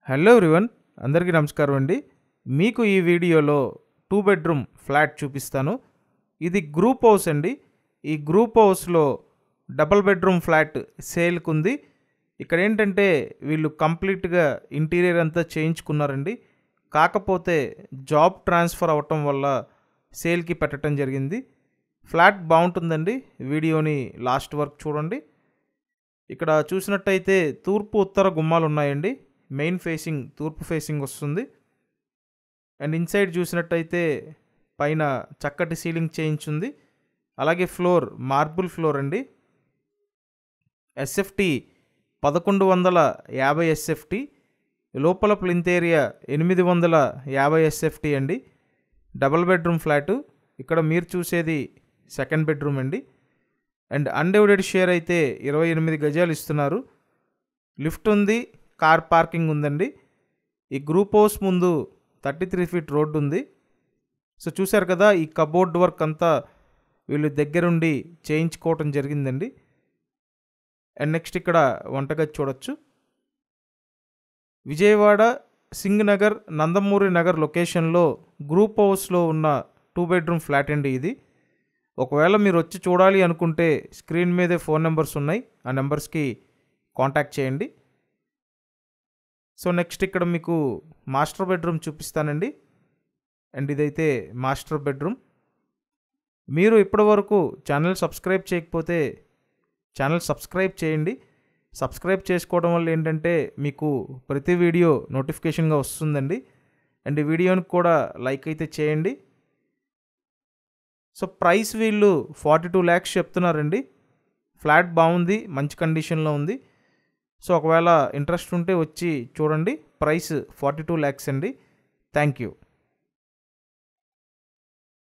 Hello everyone, అందరికీ నమస్కారం అండి. మీకు ఈ వీడియోలో 2 బెడ్రూమ్ ఫ్లాట్ చూపిస్తాను. ఇది గ్రూప్ హౌస్ అండి. ఈ గ్రూప్ హౌస్లో డబుల్ బెడ్రూమ్ ఫ్లాట్ సేల్కి ఉంది. ఇక్కడ ఏంటంటే వీళ్ళు కంప్లీట్గా ఇంటీరియర్ అంతా చేయించుకున్నారండి. కాకపోతే జాబ్ ట్రాన్స్ఫర్ అవ్వటం వల్ల సేల్కి పెట్టడం జరిగింది. ఫ్లాట్ బాగుంటుందండి. వీడియోని లాస్ట్ వరకు చూడండి. ఇక్కడ చూసినట్టయితే తూర్పు ఉత్తర గుమ్మాలు ఉన్నాయండి. మెయిన్ ఫేసింగ్ తూర్పు ఫేసింగ్ వస్తుంది. అండ్ ఇన్సైడ్ చూసినట్టయితే పైన చక్కటి సీలింగ్ చేయించుంది. అలాగే ఫ్లోర్ మార్బుల్ ఫ్లోర్ అండి. SFT 1150 SFT. లోపల ప్లింత్ ఏరియా 850 ఎస్ఎఫ్టీ అండి. Double bedroom flat. ఇక్కడ మీరు చూసేది సెకండ్ బెడ్రూమ్ అండి. అండ్ అన్డివైడెడ్ షేర్ అయితే 28 గజాలు ఇస్తున్నారు. లిఫ్ట్ ఉంది, కార్ పార్కింగ్ ఉందండి. ఈ గ్రూప్ హౌస్ ముందు 33 ఫీట్ రోడ్డు ఉంది. సో చూశారు కదా, ఈ కబోర్డ్ వర్క్ అంతా వీళ్ళు దగ్గరుండి చేయించుకోవటం జరిగిందండి. అండ్ నెక్స్ట్ ఇక్కడ వంటగది చూడొచ్చు. విజయవాడ సింగనగర్ నందమూరి నగర్ లొకేషన్లో గ్రూప్ హౌస్లో ఉన్న 2 బెడ్రూమ్ ఫ్లాట్ అండి ఇది. ఒకవేళ మీరు వచ్చి చూడాలి అనుకుంటే స్క్రీన్ మీదే ఫోన్ నెంబర్స్ ఉన్నాయి. ఆ నెంబర్స్కి కాంటాక్ట్ చేయండి. సో నెక్స్ట్ ఇక్కడ మీకు మాస్టర్ బెడ్రూమ్ చూపిస్తానండి. అండ్ ఇదైతే మాస్టర్ బెడ్రూమ్. మీరు ఇప్పటివరకు ఛానల్ సబ్స్క్రైబ్ చేయకపోతే ఛానల్ సబ్స్క్రైబ్ చేయండి. సబ్స్క్రైబ్ చేసుకోవడం వల్ల ఏంటంటే మీకు ప్రతి వీడియో నోటిఫికేషన్గా వస్తుందండి. అండ్ ఈ వీడియోని కూడా లైక్ అయితే చేయండి. సో ప్రైస్ వీళ్ళు 42 lakhs చెప్తున్నారండి. ఫ్లాట్ బాగుంది, మంచి కండిషన్లో ఉంది. సో ఒకవేళ ఇంట్రెస్ట్ ఉంటే వచ్చి చూడండి. ప్రైస్ 42 lakhs అండి. Thank you.